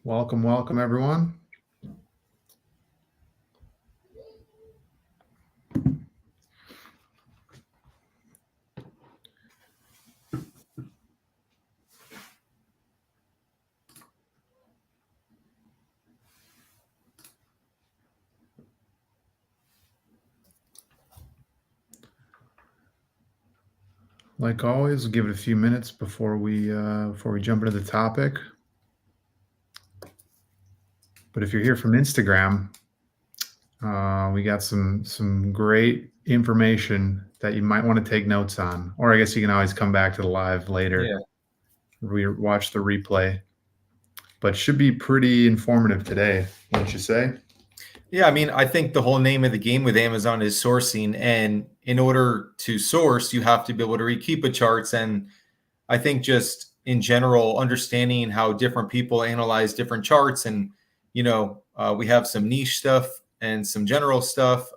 Welcome, everyone. Like always, we'll give it a few minutes before we jump into the topic. But if you're here from Instagram, we got some great information that you might want to take notes on, or I guess you can always come back to the live later. Yeah. Watch the replay. But should be pretty informative today, wouldn't you say? Yeah, I mean, I think the whole name of the game with Amazon is sourcing, and in order to source, you have to be able to read Keepa charts. And I think just in general, understanding how different people analyze different charts, and we have some niche stuff and some general stuff.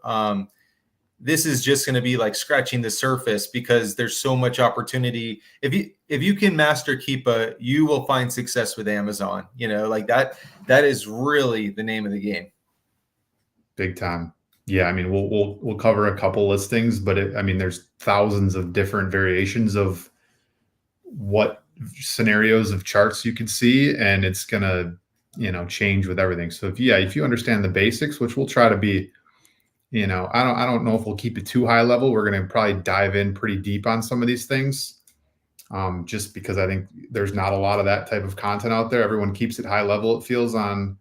This is just going to be like scratching the surface because there's so much opportunity. If you can master Keepa, you will find success with Amazon. Like that is really the name of the game. Big time. Yeah, I mean, we'll cover a couple listings, but there's thousands of different variations of what scenarios of charts you can see, and it's gonna, change with everything. So if you understand the basics, which we'll try to be, I don't know if we'll keep it too high level. We're gonna probably dive in pretty deep on some of these things, just because I think there's not a lot of that type of content out there. Everyone keeps it high level, it feels, on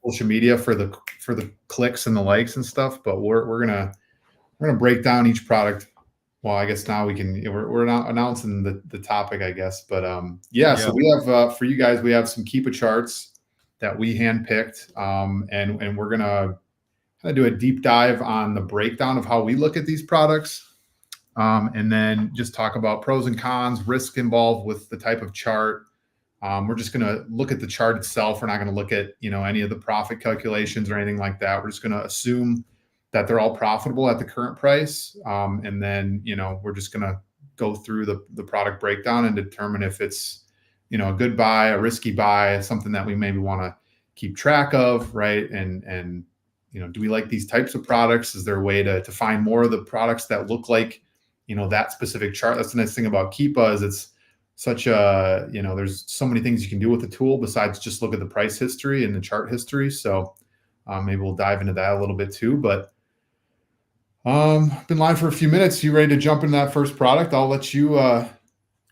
social media for the clicks and the likes and stuff. But we're gonna break down each product. Well, I guess now we're not announcing the topic, I guess. But so we have for you guys, we have some Keepa charts that we handpicked, and we're gonna kind of do a deep dive on the breakdown of how we look at these products, and then just talk about pros and cons, risk involved with the type of chart. We're just going to look at the chart itself. We're not going to look at, any of the profit calculations or anything like that. We're just going to assume that they're all profitable at the current price. And then, we're just going to go through the product breakdown and determine if it's, a good buy, a risky buy, something that we maybe want to keep track of, right? And do we like these types of products? Is there a way to find more of the products that look like, that specific chart? That's the nice thing about Keepa, is it's such a, there's so many things you can do with the tool besides just look at the price history and the chart history. So maybe we'll dive into that a little bit too. But been live for a few minutes. You ready to jump into that first product? I'll let you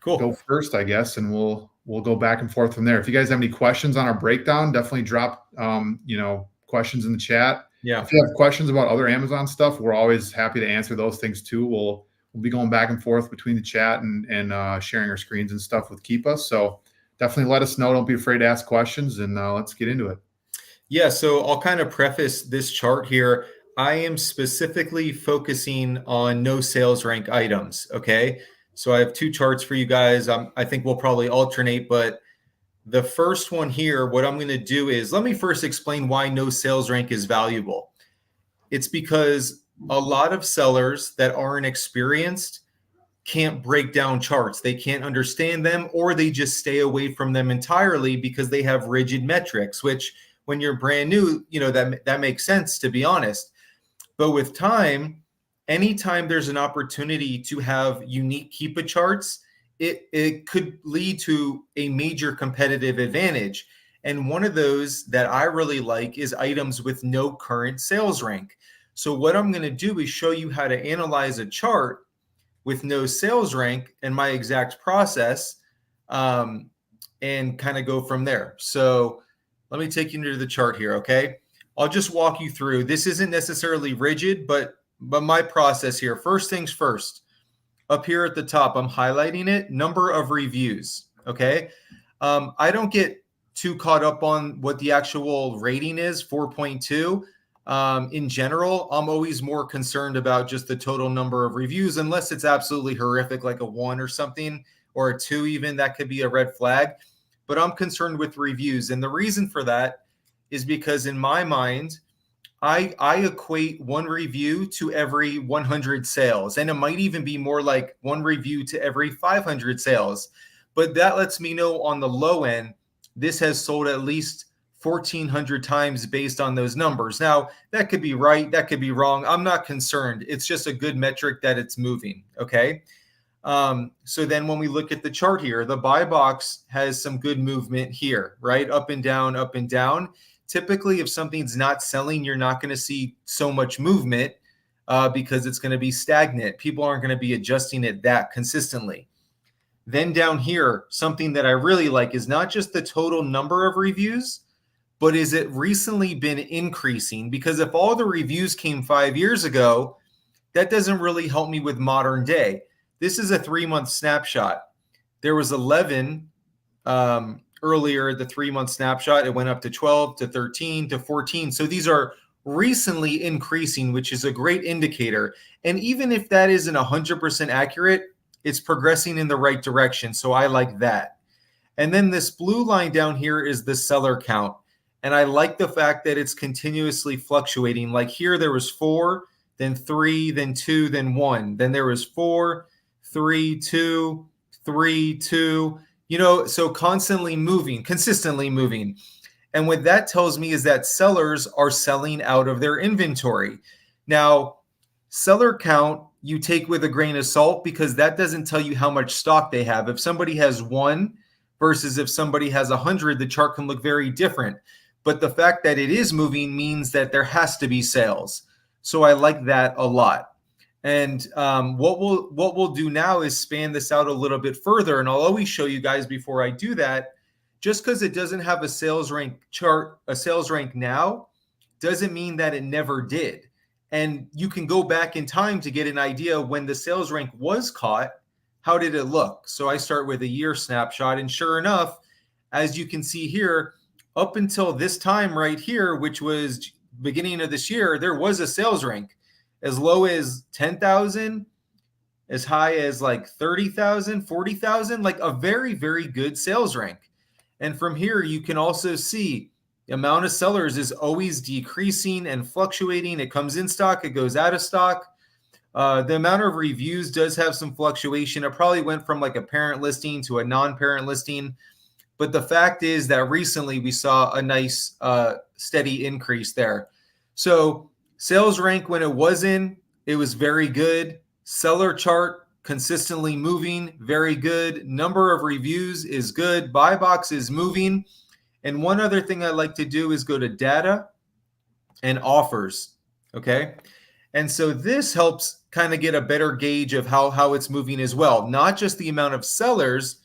go first, I guess, and we'll go back and forth from there. If you guys have any questions on our breakdown, definitely drop questions in the chat. Yeah. If you have questions about other Amazon stuff, we're always happy to answer those things too. We'll be going back and forth between the chat and sharing our screens and stuff with Keepa. So definitely let us know. Don't be afraid to ask questions, and let's get into it. Yeah, so I'll kind of preface this chart here. I am specifically focusing on no sales rank items, okay? So I have two charts for you guys. I think we'll probably alternate, but the first one here, what I'm going to do is, let me first explain why no sales rank is valuable. It's because a lot of sellers that aren't experienced can't break down charts. They can't understand them, or they just stay away from them entirely because they have rigid metrics, which when you're brand new, that makes sense, to be honest. But with time, anytime there's an opportunity to have unique Keepa charts, it could lead to a major competitive advantage. And one of those that I really like is items with no current sales rank. So what I'm going to do is show you how to analyze a chart with no sales rank and my exact process, and kind of go from there. So let me take you into the chart here, okay? I'll just walk you through. This isn't necessarily rigid, but my process here. First things first, up here at the top, I'm highlighting it, number of reviews, okay? I don't get too caught up on what the actual rating is, 4.2. In general, I'm always more concerned about just the total number of reviews, unless it's absolutely horrific, like a 1 or something, or a 2 even. That could be a red flag. But I'm concerned with reviews. And the reason for that is because in my mind, I equate one review to every 100 sales. And it might even be more like one review to every 500 sales. But that lets me know on the low end, this has sold at least 1,400 times based on those numbers. Now, that could be right, that could be wrong. I'm not concerned. It's just a good metric that it's moving, okay? So then when we look at the chart here, the buy box has some good movement here, right? Up and down, up and down. Typically, if something's not selling, you're not going to see so much movement because it's going to be stagnant. People aren't going to be adjusting it that consistently. Then down here, something that I really like is not just the total number of reviews, but is it recently been increasing? Because if all the reviews came 5 years ago, that doesn't really help me with modern day. This is a 3-month snapshot. There was 11 earlier, the 3-month snapshot. It went up to 12 to 13 to 14. So these are recently increasing, which is a great indicator. And even if that isn't 100% accurate, it's progressing in the right direction. So I like that. And then this blue line down here is the seller count. And I like the fact that it's continuously fluctuating. Like here, there was 4, then 3, then 2, then 1. Then there was 4, 3, 2, 3, 2, so constantly moving, consistently moving. And what that tells me is that sellers are selling out of their inventory. Now, seller count, you take with a grain of salt because that doesn't tell you how much stock they have. If somebody has 1 versus if somebody has 100, the chart can look very different. But the fact that it is moving means that there has to be sales. So I like that a lot. And what we'll do now is span this out a little bit further. And I'll always show you guys before I do that, just because it doesn't have a sales rank chart, a sales rank now, doesn't mean that it never did. And you can go back in time to get an idea when the sales rank was caught, how did it look? So I start with a year snapshot. And sure enough, as you can see here, up until this time right here, which was beginning of this year, there was a sales rank as low as 10,000, as high as like 30,000, 40,000, like a very, very good sales rank. And from here, you can also see the amount of sellers is always decreasing and fluctuating. It comes in stock, it goes out of stock. The amount of reviews does have some fluctuation. It probably went from like a parent listing to a non-parent listing. But the fact is that recently we saw a nice steady increase there. So sales rank when it was in, it was very good. Seller chart consistently moving, very good. Number of reviews is good. Buy box is moving. And one other thing I like to do is go to data and offers. Okay. And so this helps kind of get a better gauge of how it's moving as well. Not just the amount of sellers,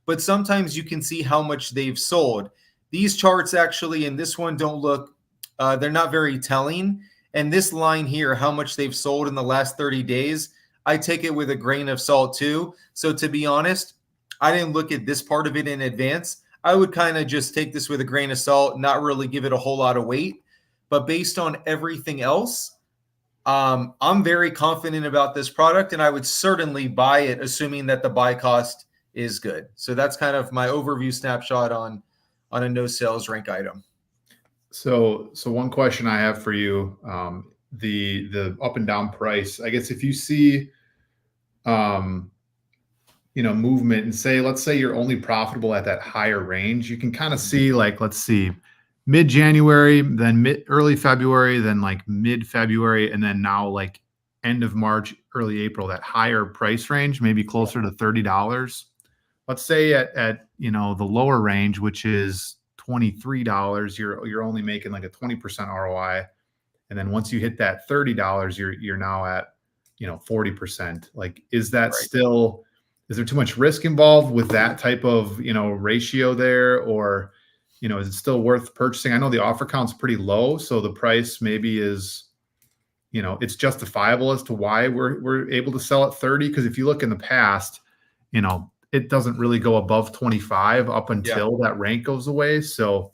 but sometimes you can see how much they've sold. These charts actually in this one don't look, they're not very telling. And this line here, how much they've sold in the last 30 days, I take it with a grain of salt too. So to be honest, I didn't look at this part of it in advance. I would kind of just take this with a grain of salt, not really give it a whole lot of weight. But based on everything else, I'm very confident about this product, and I would certainly buy it, assuming that the buy cost is good. So that's kind of my overview snapshot on a no sales rank item. So one question I have for you, the up and down price, I guess if you see, movement and let's say you're only profitable at that higher range, you can kind of see like, let's see, mid-January, then early February, then like mid-February, and then now like end of March, early April, that higher price range, maybe closer to $30. Let's say at the lower range, which is $23, you're only making like a 20% ROI. And then once you hit that $30, you're now at 40%. Like, is that Right. still, is there too much risk involved with that type of ratio there, or is it still worth purchasing? I know the offer count's pretty low, so the price maybe is it's justifiable as to why we're able to sell at 30. Because if you look in the past, it doesn't really go above 25 up until that rank goes away. So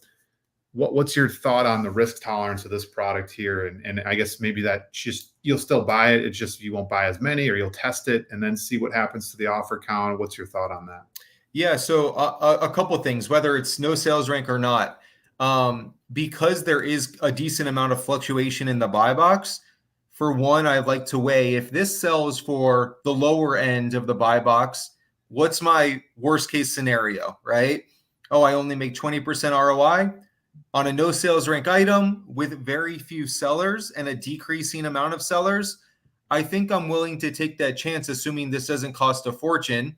what's your thought on the risk tolerance of this product here? And I guess maybe that just, you'll still buy it. It's just, you won't buy as many, or you'll test it and then see what happens to the offer count. What's your thought on that? Yeah. So a couple of things, whether it's no sales rank or not, because there is a decent amount of fluctuation in the buy box. For one, I'd like to weigh if this sells for the lower end of the buy box, what's my worst case scenario, right? Oh, I only make 20% ROI. on a no sales rank item with very few sellers and a decreasing amount of sellers, I think I'm willing to take that chance, assuming this doesn't cost a fortune.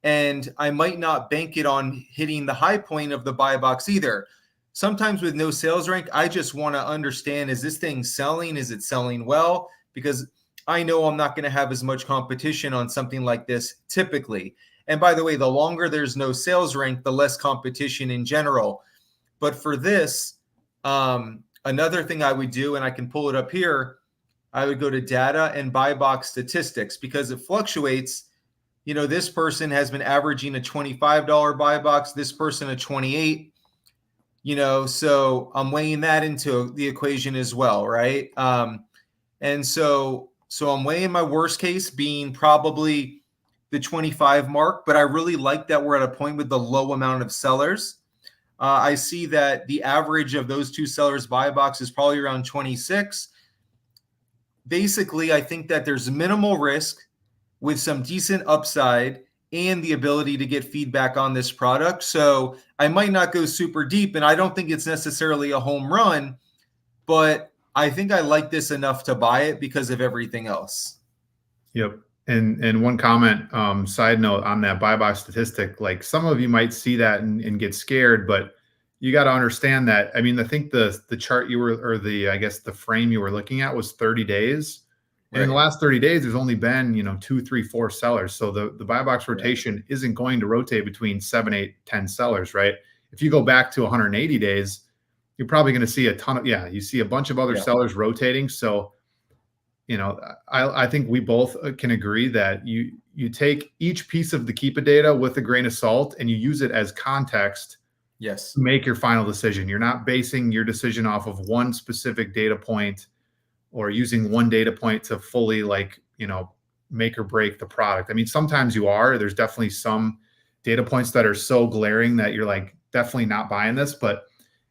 And I might not bank it on hitting the high point of the buy box either. Sometimes with no sales rank, I just want to understand, is this thing selling? Is it selling well? Because I know I'm not going to have as much competition on something like this typically. And by the way, the longer there's no sales rank, the less competition in general. But for this, another thing I would do, and I can pull it up here, I would go to data and buy box statistics because it fluctuates. You know, this person has been averaging a $25 buy box, this person a 28, you know, so I'm weighing that into the equation as well, right? And so I'm weighing my worst case being probably the 25 mark, but I really like that we're at a point with the low amount of sellers. I see that the average of those two sellers buy box is probably around 26. Basically, I think that there's minimal risk with some decent upside and the ability to get feedback on this product. So I might not go super deep, and I don't think it's necessarily a home run, but I think I like this enough to buy it because of everything else. Yep. And one comment, side note on that buy box statistic, like some of you might see that and get scared, but you got to understand that. I mean, I think the chart you were, or the, I guess the frame you were looking at was 30 days. And in the Right. last 30 days, there's only been, 2, 3, 4 sellers. So the buy box rotation isn't going to rotate between 7, 8, 10 sellers, right? If you go back to 180 days, you're probably going to see a ton of, you see a bunch of other sellers rotating. So, I think we both can agree that you take each piece of the Keepa data with a grain of salt and you use it as context Yes. to make your final decision. You're not basing your decision off of one specific data point or using one data point to fully make or break the product. I mean, sometimes you are. There's definitely some data points that are so glaring that you're like, definitely not buying this. But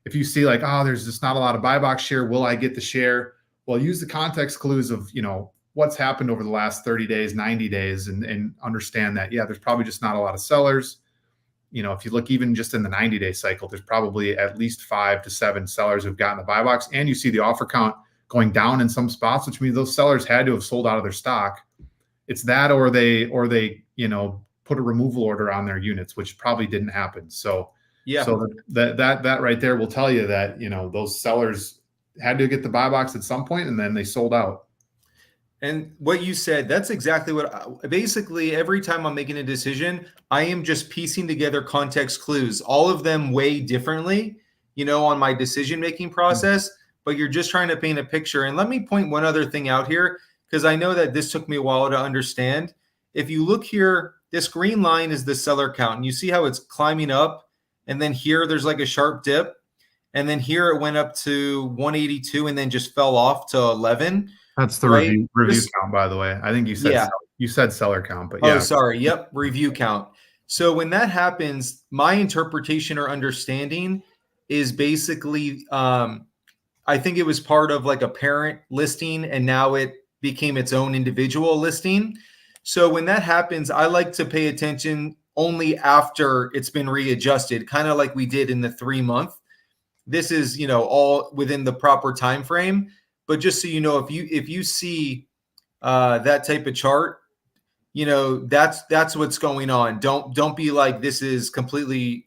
if you see like, oh, there's just not a lot of buy box share, will I get the share? Well, use the context clues of, what's happened over the last 30 days, 90 days, and understand that, there's probably just not a lot of sellers. If you look even just in the 90-day cycle, there's probably at least 5 to 7 sellers who've gotten the buy box, and you see the offer count going down in some spots, which means those sellers had to have sold out of their stock. It's that, or they, put a removal order on their units, which probably didn't happen. So that right there will tell you that, those sellers had to get the buy box at some point and then they sold out. And what you said, that's exactly basically every time I'm making a decision, I am just piecing together context clues. All of them weigh differently, on my decision-making process, but you're just trying to paint a picture. And let me point one other thing out here, because I know that this took me a while to understand. If you look here, this green line is the seller count, and you see how it's climbing up, and then here there's like a sharp dip, and then here it went up to 182 and then just fell off to 11. That's the Right? review count, by the way. I think you said seller count, but yeah. Oh, sorry. Yep, review count. So when that happens, my interpretation or understanding is basically, I think it was part of like a parent listing, and now it became its own individual listing. So when that happens, I like to pay attention only after it's been readjusted, kind of like we did in the 3-month. This is, all within the proper time frame. But just so you know, if you see that type of chart, that's what's going on. Don't be like, this is completely,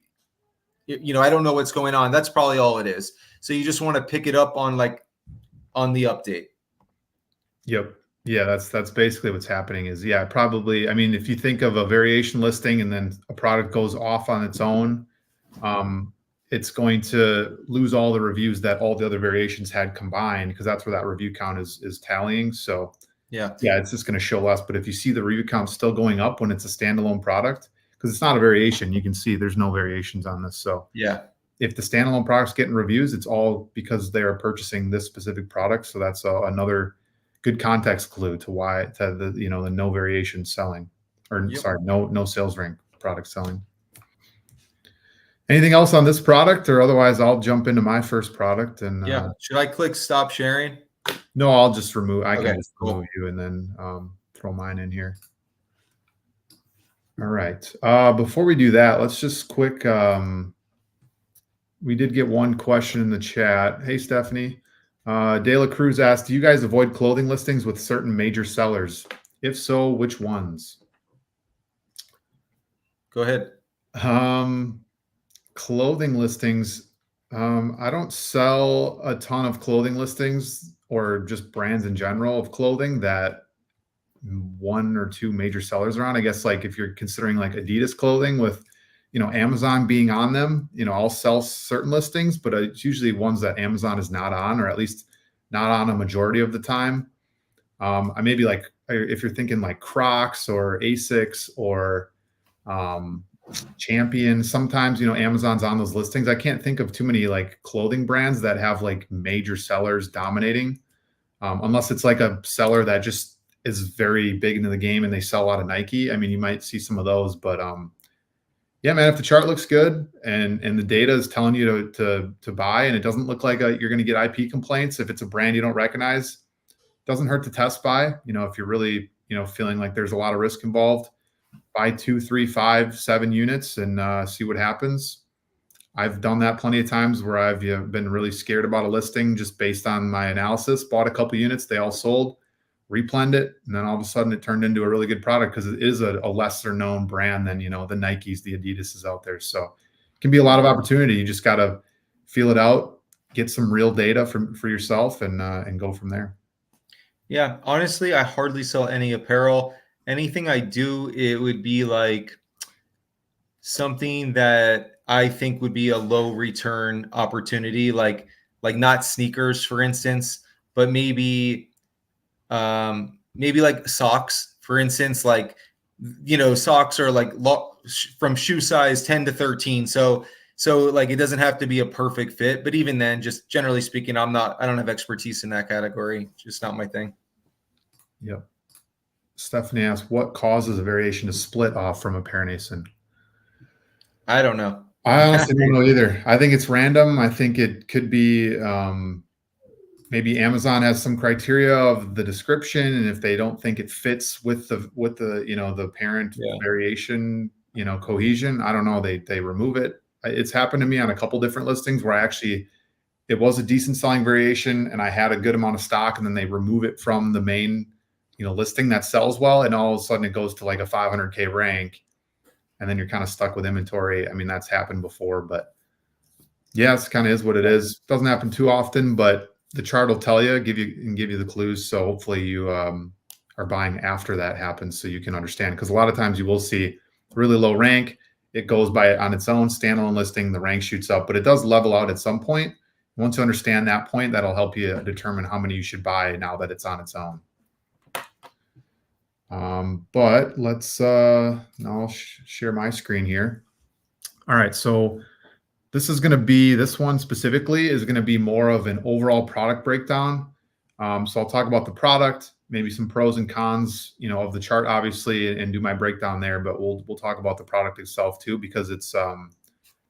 I don't know what's going on. That's probably all it is. So you just want to pick it up on the update. Yep. Yeah, that's basically what's happening is, probably, I mean, if you think of a variation listing and then a product goes off on its own, it's going to lose all the reviews that all the other variations had combined, because that's where that review count is tallying. So it's just going to show less. But if you see the review count still going up when it's a standalone product, because it's not a variation, you can see there's no variations on this. So if the standalone product's getting reviews, it's all because they are purchasing this specific product. So that's another good context clue to why the no variation selling, or no sales rank product selling. Anything else on this product, or otherwise I'll jump into my first product. And should I click stop sharing? No, I'll just remove. I can just remove you and then throw mine in here. All right. Before we do that, let's just quick We did get one question in the chat. Hey, Stephanie. De La Cruz asked, do you guys avoid clothing listings with certain major sellers? If so, which ones? Go ahead. Clothing listings. I don't sell a ton of clothing listings or just brands in general of clothing that one or two major sellers are on. I guess like if you're considering like Adidas clothing with, Amazon being on them, I'll sell certain listings, but it's usually ones that Amazon is not on, or at least not on a majority of the time. I maybe like if you're thinking like Crocs or Asics or Champion, sometimes, Amazon's on those listings. I can't think of too many like clothing brands that have like major sellers dominating, unless it's like a seller that just is very big into the game and they sell a lot of Nike. I mean, you might see some of those, but yeah, man, if the chart looks good and the data is telling you to buy, and it doesn't look like you're going to get IP complaints, if it's a brand you don't recognize, doesn't hurt to test buy. If you're really, feeling like there's a lot of risk involved, buy 2, 3, 5, 7 units and see what happens. I've done that plenty of times where I've been really scared about a listing just based on my analysis, bought a couple units, they all sold, replenned it, and then all of a sudden it turned into a really good product because it is a lesser known brand than, the Nikes, the Adidas out there. So it can be a lot of opportunity. You just got to feel it out, get some real data for yourself and go from there. Yeah, honestly, I hardly sell any apparel. Anything I do, it would be like something that I think would be a low return opportunity, like not sneakers, for instance, but maybe like socks, for instance. Like, socks are like from shoe size 10 to 13. So like it doesn't have to be a perfect fit, but even then, just generally speaking, I don't have expertise in that category. Just not my thing. Yep. Stephanie asked, what causes a variation to split off from a Paranason? I don't know. I honestly don't know either. I think it's random. I think it could be maybe Amazon has some criteria of the description, and if they don't think it fits with the the parent variation, cohesion, I don't know, they remove it. It's happened to me on a couple different listings where it was a decent selling variation and I had a good amount of stock, and then they remove it from the main listing that sells well, and all of a sudden it goes to like a 500K rank, and then you're kind of stuck with inventory. I mean, that's happened before, but yeah, it's kind of is what it is. Doesn't happen too often, but the chart will tell you, give you the clues. So hopefully you are buying after that happens, so you can understand. Because a lot of times you will see really low rank, it goes by on its own standalone listing, the rank shoots up, but it does level out at some point. Once you understand that point, that'll help you determine how many you should buy now that it's on its own. But let's now I'll share my screen here. All right, so this one specifically is going to be more of an overall product breakdown. So I'll talk about the product, maybe some pros and cons, of the chart, obviously, and do my breakdown there. But we'll talk about the product itself too, because it's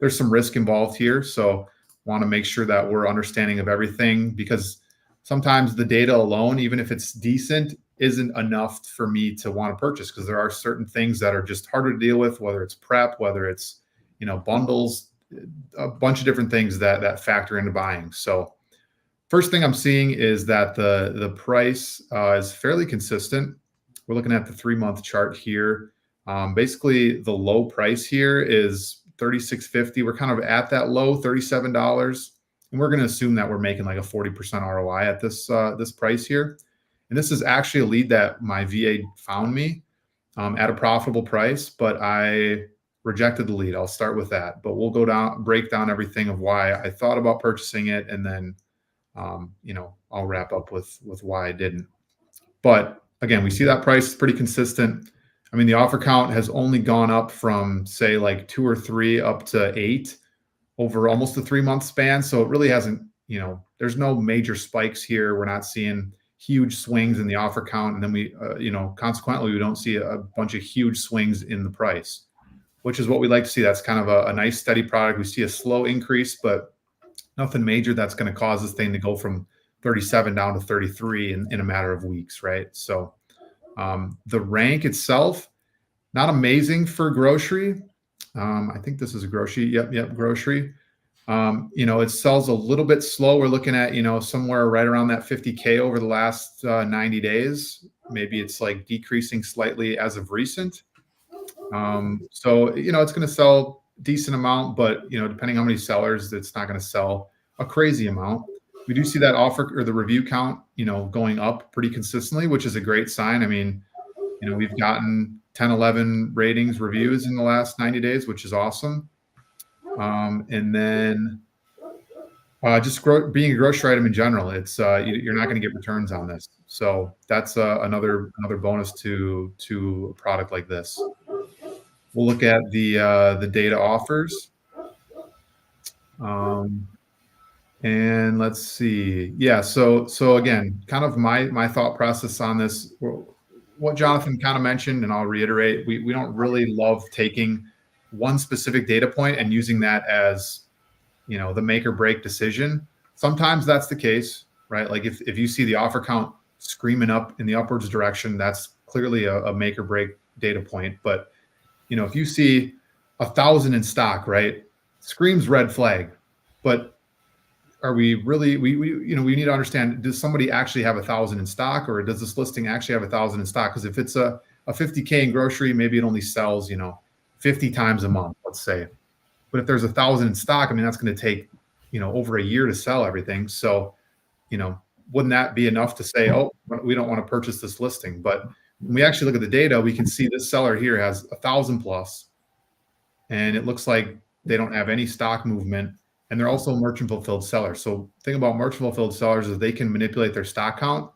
there's some risk involved here. So want to make sure that we're understanding of everything, because sometimes the data alone, even if it's decent, isn't enough for me to want to purchase, because there are certain things that are just harder to deal with, whether it's prep, whether it's bundles, a bunch of different things that factor into buying. So first thing I'm seeing is that the price is fairly consistent. We're looking at the 3-month chart here. Basically, the low price here is $36.50. We're kind of at that low $37, and we're going to assume that we're making like a 40% ROI at this price here. And this is actually a lead that my VA found me at a profitable price, but I rejected the lead. I'll start with that, but we'll break down everything of why I thought about purchasing it, and then I'll wrap up with why I didn't. But again, we see that price is pretty consistent. I mean, the offer count has only gone up from, say, like 2 or 3 up to 8 over almost a 3-month span. So it really hasn't, there's no major spikes here. We're not seeing huge swings in the offer count. And then we, consequently, we don't see a bunch of huge swings in the price, which is what we like to see. That's kind of a nice steady product. We see a slow increase, but nothing major that's going to cause this thing to go from 37 down to 33 in a matter of weeks, right? So the rank itself, not amazing for grocery. I think this is a grocery. Yep, grocery. It sells a little bit slow. We're looking at, somewhere right around that 50K over the last 90 days. Maybe it's like decreasing slightly as of recent. So, it's going to sell a decent amount, but, depending on how many sellers, it's not going to sell a crazy amount. We do see that offer or the review count, going up pretty consistently, which is a great sign. I mean, we've gotten 10, 11 ratings, reviews in the last 90 days, which is awesome. And then just being a grocery item in general, it's you're not going to get returns on this. So that's another bonus to a product like this. We'll look at the data offers. And let's see. Yeah, so again, kind of my thought process on this, what Jonathan kind of mentioned, and I'll reiterate, we don't really love taking one specific data point and using that as, the make or break decision. Sometimes that's the case, right? Like if you see the offer count screaming up in the upwards direction, that's clearly a make or break data point. But, if you see 1,000 in stock, right, screams red flag. But are we really, we need to understand, does somebody actually have 1,000 in stock, or does this listing actually have 1,000 in stock? Because if it's a 50K in grocery, maybe it only sells, 50 times a month, let's say. But if there's 1,000 in stock, I mean, that's going to take, over a year to sell everything. So, wouldn't that be enough to say, oh, we don't want to purchase this listing? But when we actually look at the data, we can see this seller here has 1,000 plus, and it looks like they don't have any stock movement. And they're also merchant fulfilled sellers. So the thing about merchant fulfilled sellers is they can manipulate their stock count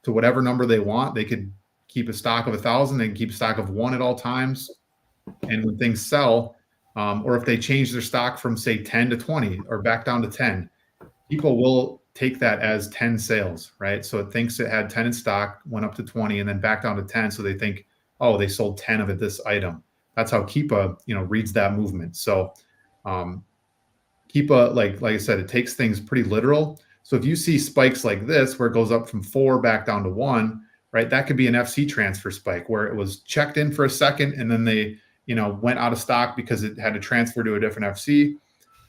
to whatever number they want. They could keep a stock of 1,000. They can keep a stock of 1 at all times. And when things sell, or if they change their stock from say 10 to 20 or back down to 10, people will take that as 10 sales, right? So it thinks it had 10 in stock, went up to 20 and then back down to 10. So they think, oh, they sold 10 of this item. That's how Keepa, reads that movement. So Keepa, like I said, it takes things pretty literal. So if you see spikes like this, where it goes up from 4 back down to 1, right, that could be an FC transfer spike where it was checked in for a second and then they, went out of stock because it had to transfer to a different FC,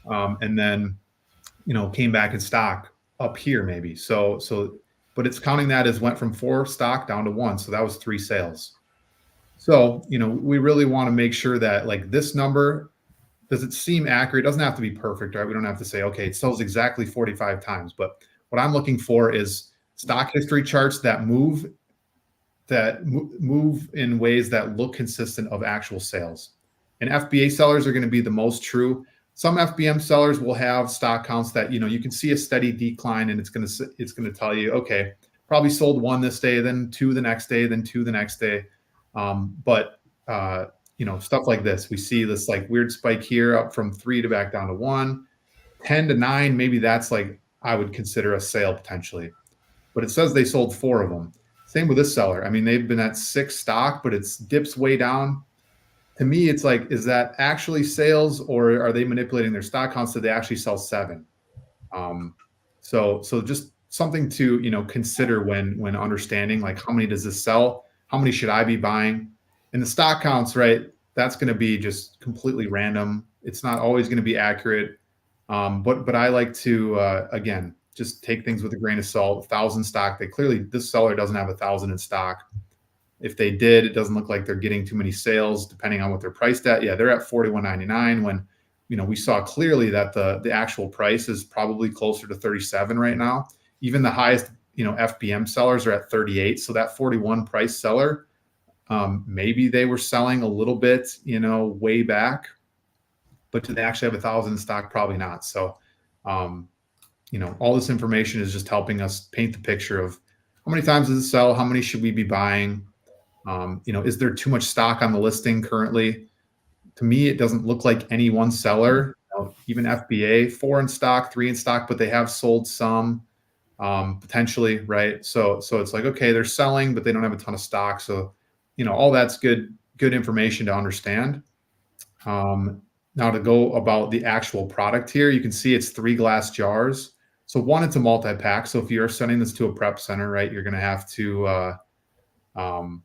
and then, came back in stock up here maybe. So, but it's counting that as went from 4 stock down to 1. So that was 3 sales. So, we really want to make sure that like this number, does it seem accurate? It doesn't have to be perfect, right? We don't have to say, okay, it sells exactly 45 times. But what I'm looking for is stock history charts that move in ways that look consistent of actual sales. And FBA sellers are going to be the most true. Some FBM sellers will have stock counts that, you can see a steady decline, and it's going to tell you, okay, probably sold 1 this day, then 2 the next day, then 2 the next day. Stuff like this. We see this like weird spike here up from 3 to back down to 1, 10 to 9. Maybe that's like, I would consider a sale potentially, but it says they sold 4 of them. Same with this seller. I mean, they've been at 6 stock, but it's dips way down. To me, it's like, is that actually sales, or are they manipulating their stock counts? Did they actually sell 7? So just something to, consider when understanding, like, how many does this sell? How many should I be buying? And the stock counts, right? That's going to be just completely random. It's not always going to be accurate. But I like to, again, just take things with a grain of salt. 1,000 stock. This seller doesn't have 1,000 in stock. If they did, it doesn't look like they're getting too many sales depending on what they're priced at. Yeah, they're at $41.99 when, we saw clearly that the actual price is probably closer to 37 right now. Even the highest, FBM sellers are at 38. So that 41 price seller, maybe they were selling a little bit, way back, but do they actually have 1,000 in stock? Probably not. So, all this information is just helping us paint the picture of how many times does it sell? How many should we be buying? Is there too much stock on the listing currently? To me, it doesn't look like any one seller, even FBA, 4 in stock, 3 in stock, but they have sold some, potentially, right? So it's like, okay, they're selling, but they don't have a ton of stock. So, all that's good information to understand. Now to go about the actual product here, you can see it's 3 glass jars. So one, it's a multi-pack. So if you're sending this to a prep center, right, you're going to have to, have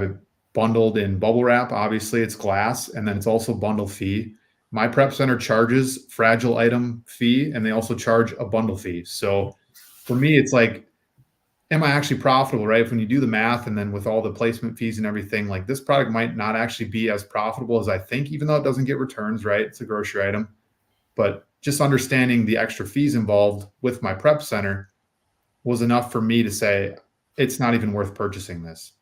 it bundled in bubble wrap. Obviously it's glass, and then it's also bundle fee. My prep center charges fragile item fee, and they also charge a bundle fee. So for me, it's like, am I actually profitable, right? When you do the math and then with all the placement fees and everything, like this product might not actually be as profitable as I think, even though it doesn't get returns, right? It's a grocery item. But just understanding the extra fees involved with my prep center was enough for me to say, it's not even worth purchasing this.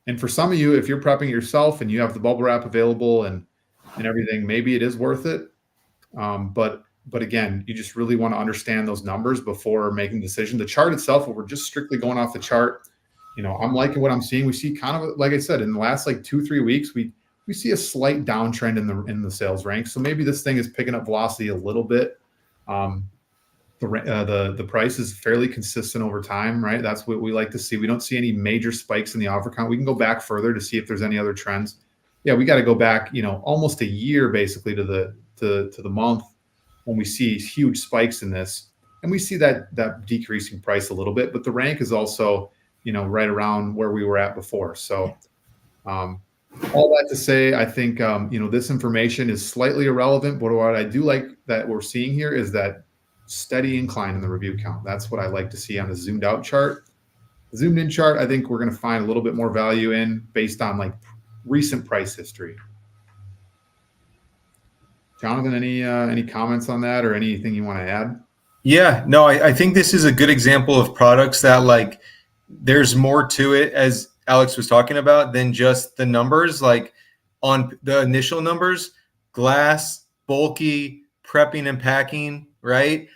And for some of you, if you're prepping yourself and you have the bubble wrap available and everything, maybe it is worth it. But again, you just really want to understand those numbers before making a decision. The chart itself, if we're just strictly going off the chart, I'm liking what I'm seeing. We see kind of, like I said, in the last like 2-3 weeks, we see a slight downtrend in the sales rank. So maybe this thing is picking up velocity a little bit. The price is fairly consistent over time, right? That's what we like to see. We don't see any major spikes in the offer count. We can go back further to see if there's any other trends. Yeah, we got to go back, almost a year basically to the month when we see huge spikes in this, and we see that decreasing price a little bit, but the rank is also, right around where we were at before. So, all that to say, I think this information is slightly irrelevant, but what I do like that we're seeing here is that steady incline in the review count. That's what I like to see on the zoomed out chart. The zoomed in chart, I think we're going to find a little bit more value in based on like recent price history. Jonathan, any comments on that or anything you want to add? Yeah, no, I think this is a good example of products that like there's more to it, as Alex was talking about, than just the numbers. Like on the initial numbers, glass, bulky, prepping and packing, right?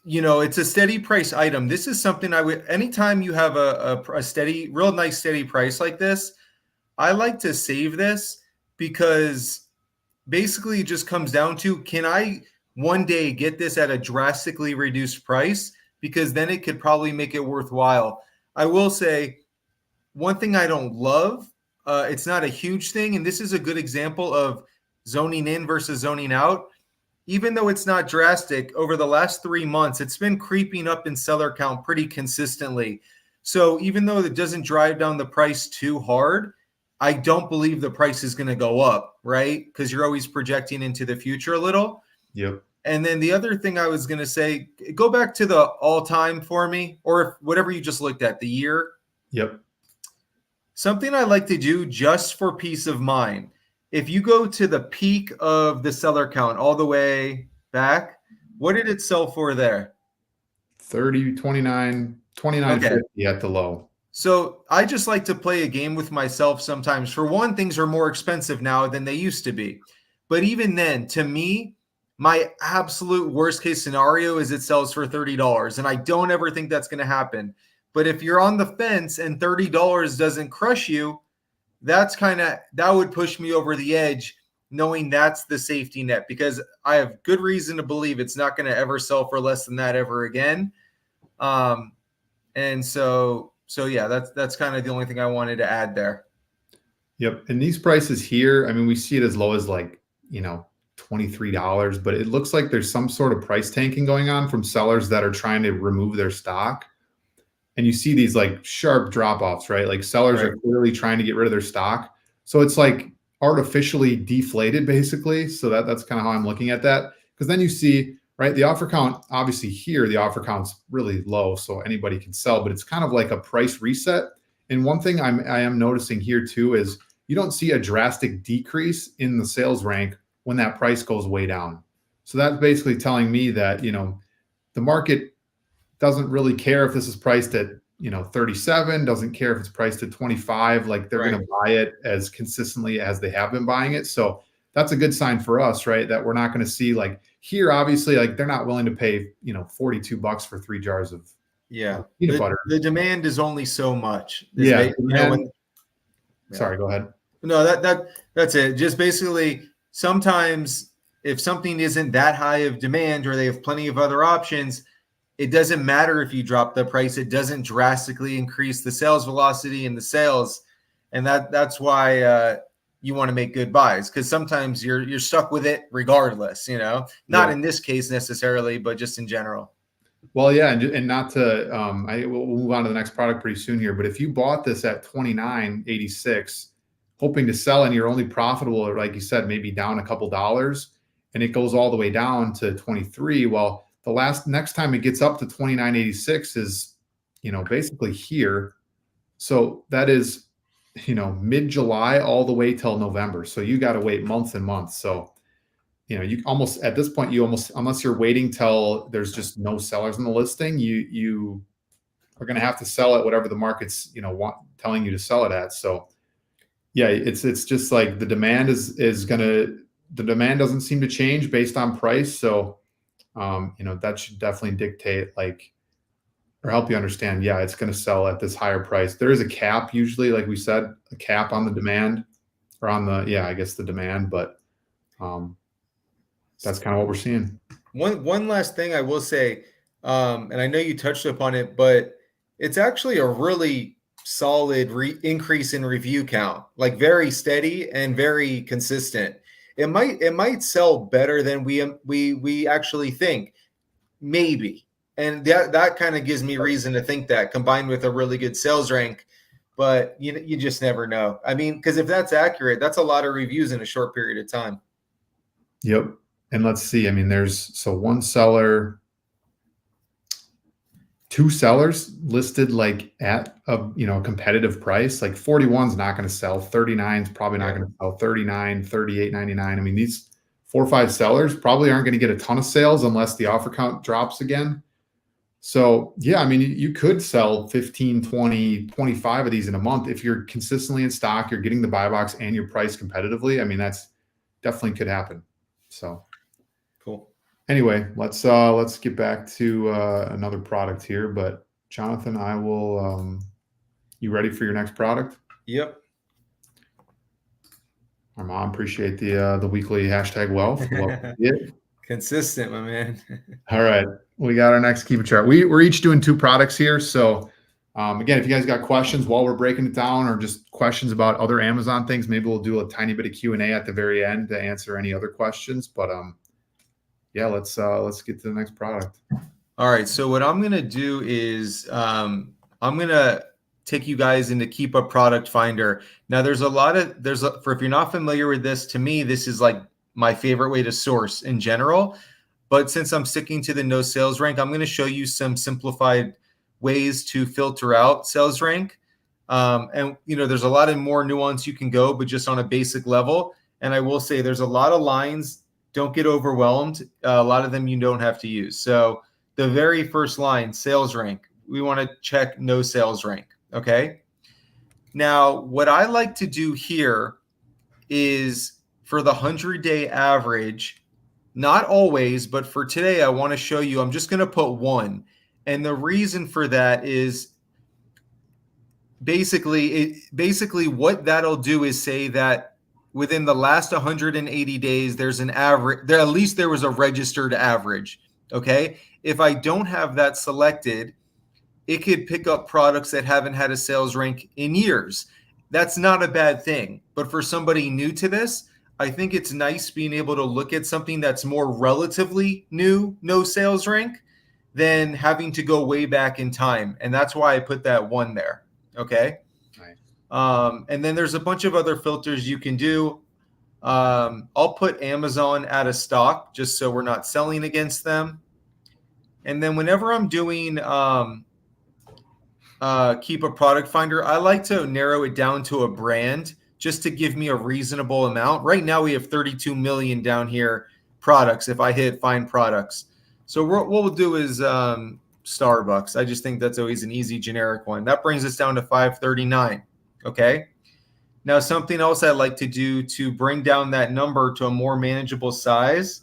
It's a steady price item. This is something I would, anytime you have a steady, real nice steady price like this, I like to save this, because basically it just comes down to, can I one day get this at a drastically reduced price? Because then it could probably make it worthwhile. I will say one thing I don't love, it's not a huge thing, and this is a good example of zoning in versus zoning out. Even though it's not drastic, over the last 3 months, it's been creeping up in seller count pretty consistently. So even though it doesn't drive down the price too hard, I don't believe the price is going to go up, right? Because you're always projecting into the future a little. Yep. And then the other thing I was going to say, go back to the all-time for me, or whatever you just looked at, the year. Yep. Something I like to do just for peace of mind. If you go to the peak of the seller count all the way back, what did it sell for there? 30, 29, 29.50 at the low. So I just like to play a game with myself sometimes. For one, things are more expensive now than they used to be. But even then, to me, my absolute worst case scenario is it sells for $30. And I don't ever think that's going to happen. But if you're on the fence and $30 doesn't crush you, that would push me over the edge, knowing that's the safety net, because I have good reason to believe it's not going to ever sell for less than that ever again. And so yeah, that's kind of the only thing I wanted to add there. Yep. And these prices here, I mean, we see it as low as like, $23, but it looks like there's some sort of price tanking going on from sellers that are trying to remove their stock. And you see these like sharp drop-offs, right? Like sellers are clearly trying to get rid of their stock. So it's like artificially deflated basically. So that's kind of how I'm looking at that. Because then you see, right, the offer count, obviously here, the offer count's really low, so anybody can sell, but it's kind of like a price reset. And one thing I am noticing here too is you don't see a drastic decrease in the sales rank when that price goes way down. So that's basically telling me that, the market doesn't really care if this is priced at 37, doesn't care if it's priced at 25. Like they're going to buy it as consistently as they have been buying it. So that's a good sign for us, right? That we're not going to see, like here, obviously, like they're not willing to pay $42 for 3 jars of peanut butter. The demand is only so much. Sorry, go ahead. No, that's it. Just basically, sometimes if something isn't that high of demand or they have plenty of other options, it doesn't matter if you drop the price. It doesn't drastically increase the sales velocity and the sales. And that's why you want to make good buys, because sometimes you're stuck with it regardless, not in this case necessarily, but just in general. Well, yeah. And not to, we'll move on to the next product pretty soon here, but if you bought this at $29.86, hoping to sell and you're only profitable, or like you said, maybe down a couple dollars, and it goes all the way down to 23. Well, next time it gets up to 29.86 is, basically here. So that is, mid-July all the way till November. So you got to wait months and months. So, you almost, at this point, unless you're waiting till there's just no sellers in the listing, you are going to have to sell it whatever the market's, telling you to sell it at. So yeah, it's just like the demand the demand doesn't seem to change based on price. So, that should definitely dictate, like, or help you understand, yeah, it's going to sell at this higher price. There is a cap usually, like we said, a cap on the demand, or on I guess the demand, but that's kind of what we're seeing. One last thing I will say, and I know you touched upon it, but it's actually a really solid increase in review count, like very steady and very consistent. It might sell better than we actually think, maybe, and that kind of gives me reason to think that, combined with a really good sales rank. But you just never know. I mean, because if that's accurate, that's a lot of reviews in a short period of time. Yep. And let's see. I mean, there's one seller, two sellers listed like at a competitive price. Like 41 is not going to sell. 39 is probably not going to sell. 39, 38.99. I mean, these 4 or 5 sellers probably aren't going to get a ton of sales unless the offer count drops again. So yeah, I mean, you could sell 15, 20, 25 of these in a month if you're consistently in stock, you're getting the buy box, and you're priced competitively. I mean, that's definitely could happen. So cool. Anyway, let's get back to another product here. But Jonathan, I will. You ready for your next product? Yep. Our mom appreciate the weekly #wealth. Consistent, my man. All right, we got our next Keepa chart. We're each doing 2 products here. So again, if you guys got questions while we're breaking it down, or just questions about other Amazon things, maybe we'll do a tiny bit of Q&A at the very end to answer any other questions. But yeah, let's get to the next product. All right. So what I'm going to do is I'm going to take you guys into Keepa Product Finder. Now, for if you're not familiar with this, to me, this is like my favorite way to source in general. But since I'm sticking to the no sales rank, I'm going to show you some simplified ways to filter out sales rank. And there's a lot of more nuance you can go, but just on a basic level. And I will say there's a lot of lines. Don't get overwhelmed. A lot of them you don't have to use. So the very first line, sales rank, we want to check no sales rank. Okay. Now, what I like to do here is for the 100-day average, not always, but for today, I want to show you, I'm just going to put 1. And the reason for that is basically what that'll do is say that within the last 180 days, there's an average, at least there was a registered average. Okay. If I don't have that selected, it could pick up products that haven't had a sales rank in years. That's not a bad thing. But for somebody new to this, I think it's nice being able to look at something that's more relatively new, no sales rank, than having to go way back in time. And that's why I put that 1 there. Okay. And then there's a bunch of other filters you can do. I'll put Amazon out of stock just so we're not selling against them. And then whenever I'm doing Keepa Product Finder, I like to narrow it down to a brand just to give me a reasonable amount. Right now we have 32 million down here products if I hit find products. So what we'll do is Starbucks. I just think that's always an easy generic one. That brings us down to 539. Okay. Now, something else I like to do to bring down that number to a more manageable size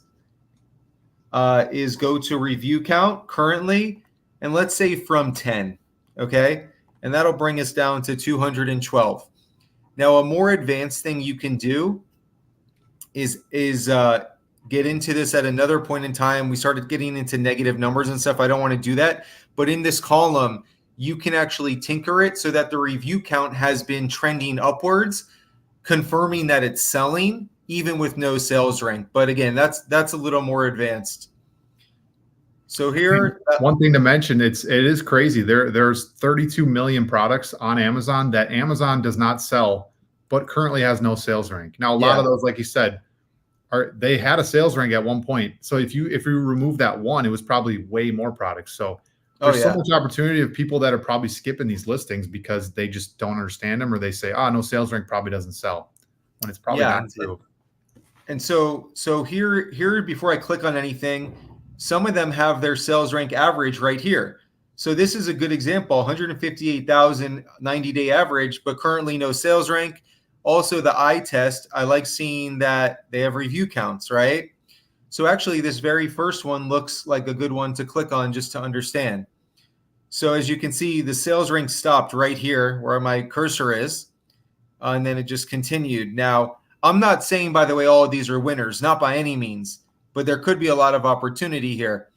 is go to review count currently, and let's say from 10. Okay. And that'll bring us down to 212. Now, a more advanced thing you can do is get into this at another point in time. We started getting into negative numbers and stuff. I don't want to do that. But in this column, you can actually tinker it so that the review count has been trending upwards, confirming that it's selling even with no sales rank. But again, that's a little more advanced. So here, one thing to mention, it is crazy. There's 32 million products on Amazon that Amazon does not sell but currently has no sales rank. Now, a lot Yeah. of those, like you said, they had a sales rank at one point. So if you remove that one, it was probably way more products. So Oh there's so yeah. much opportunity of people that are probably skipping these listings because they just don't understand them, or they say, no sales rank probably doesn't sell, when it's probably Yeah. not true. And so here before I click on anything, some of them have their sales rank average right here. So this is a good example, 158,000 90-day average, but currently no sales rank. Also the eye test, I like seeing that they have review counts, right? So actually this very first one looks like a good one to click on just to understand. So as you can see, the sales rank stopped right here where my cursor is, and then it just continued. Now, I'm not saying, by the way, all of these are winners, not by any means, but there could be a lot of opportunity here.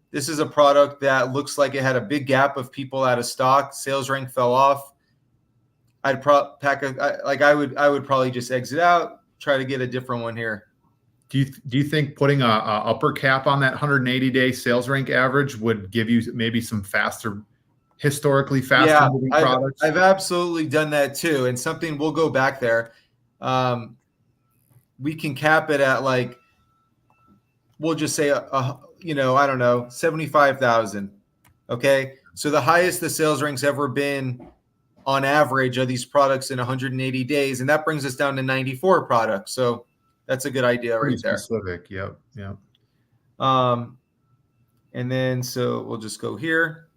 This is a product that looks like it had a big gap of people out of stock. Sales rank fell off. I'd I would probably just exit out, try to get a different one here. Do you think putting a upper cap on that 180-day sales rank average would give you maybe some historically faster Yeah, moving I've products? I've absolutely done that too, and something we'll go back there. We can cap it at like, we'll just say I don't know, 75,000. Okay, so the highest the sales rank's ever been on average of these products in 180 days, and that brings us down to 94 products. So that's a good idea Pretty right there. specific. Yep. And then so we'll just go here.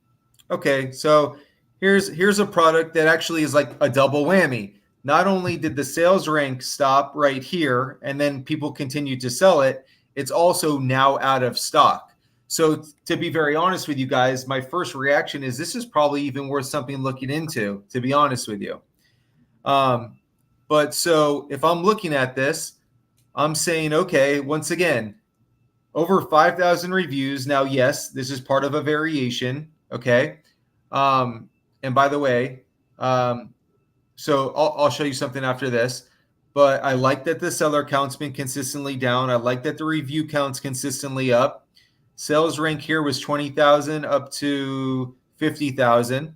Okay, so here's a product that actually is like a double whammy. Not only did the sales rank stop right here and then people continued to sell it, it's also now out of stock. So to be very honest with you guys, my first reaction is this is probably even worth something looking into, to be honest with you. But so if I'm looking at this, I'm saying, okay, once again, over 5,000 reviews. Now, yes, this is part of a variation. Okay. And by the way, so I'll show you something after this, but I like that the seller count's been consistently down. I like that the review count's consistently up. Sales rank here was 20,000 up to 50,000.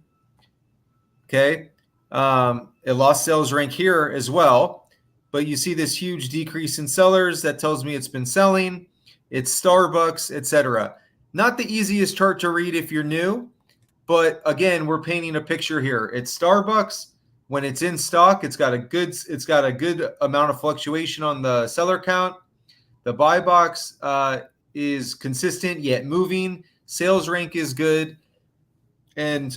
Okay. It lost sales rank here as well, but you see this huge decrease in sellers. That tells me it's been selling. It's Starbucks, etc. Not the easiest chart to read if you're new, but again, we're painting a picture here. It's Starbucks. When it's in stock, it's got a good amount of fluctuation on the seller count. The buy box is consistent yet moving. Sales rank is good. And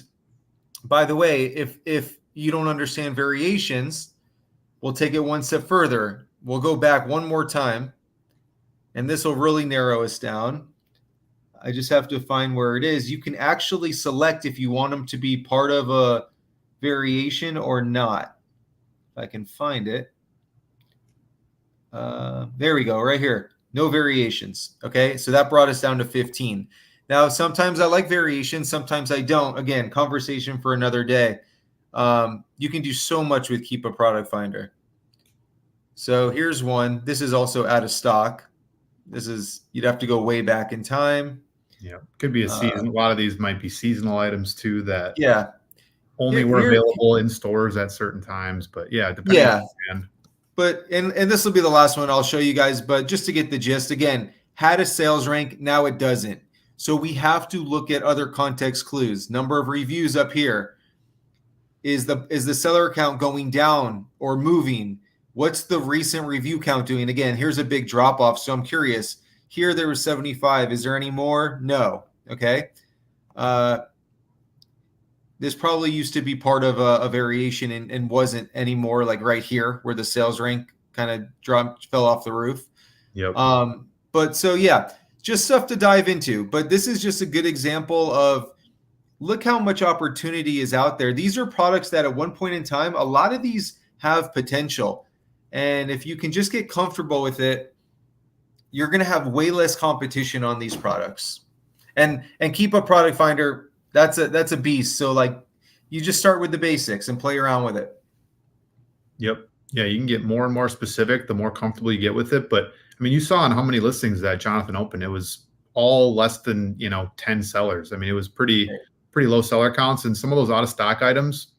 by the way, if you don't understand variations, we'll take it one step further. We'll go back one more time, and this will really narrow us down. I just have to find where it is. You can actually select if you want them to be part of a variation or not. If I can find it. There we go, right here. No variations. Okay, so that brought us down to 15. Now, sometimes I like variations, sometimes I don't. Again, conversation for another day. You can do so much with Keepa Product Finder. So here's one. This is also out of stock. You'd have to go way back in time. Yeah, could be a season. A lot of these might be seasonal items too that only were available in stores at certain times. But yeah, depending on the brand. But and this will be the last one I'll show you guys. But just to get the gist, again, had a sales rank, now it doesn't. So we have to look at other context clues. Number of reviews up here. Is the seller count going down or moving? What's the recent review count doing? Again, here's a big drop off. So I'm curious. Here there was 75. Is there any more? No. Okay. This probably used to be part of a variation and wasn't anymore, like right here where the sales rank kind of fell off the roof. Yep. But so, yeah, just stuff to dive into. But this is just a good example of look how much opportunity is out there. These are products that at one point in time, a lot of these have potential. And if you can just get comfortable with it, you're going to have way less competition on these products. And Keepa Product Finder, that's a beast. So like you just start with the basics and play around with it. Yep. Yeah, you can get more and more specific the more comfortable you get with it. But I mean, you saw on how many listings that Jonathan opened, it was all less than 10 sellers. I mean, it was pretty low seller counts, and some of those out of stock items,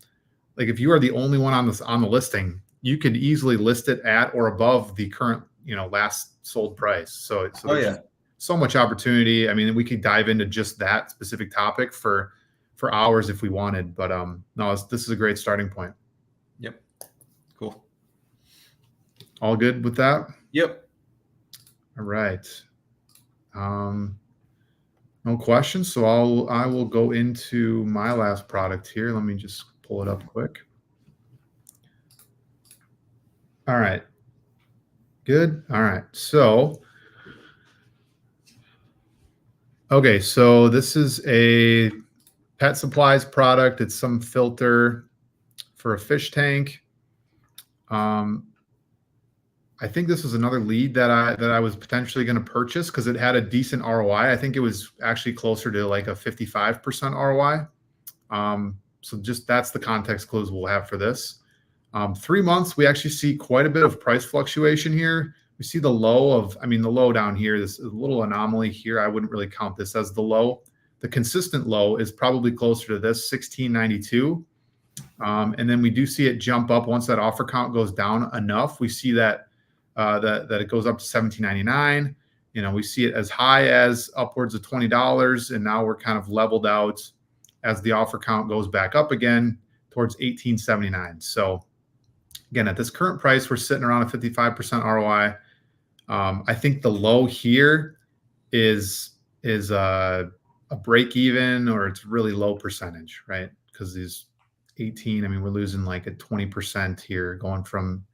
like if you are the only one on the listing, you could easily list it at or above the current, last sold price. So Oh there's yeah. just so much opportunity. I mean, we could dive into just that specific topic for hours if we wanted, but no, this is a great starting point. Yep. Cool. All good with that? Yep. All right. No questions. So I will go into my last product here. Let me just pull it up quick. All right. Good. All right. So, okay. So this is a pet supplies product. It's some filter for a fish tank. I think this was another lead that I was potentially going to purchase because it had a decent ROI. I think it was actually closer to like a 55% ROI. So just that's the context clues we'll have for this. 3 months, we actually see quite a bit of price fluctuation here. We see the low the low down here, this little anomaly here. I wouldn't really count this as the low. The consistent low is probably closer to this 1692. And then we do see it jump up once that offer count goes down enough. We see that that it goes up to 17.99. We see it as high as upwards of $20, and now we're kind of leveled out as the offer count goes back up again towards 18.79. So again, at this current price, we're sitting around a 55% ROI. I think the low here is a break even, or it's really low percentage, right? Because these 18, I mean, we're losing like a 20% here, going from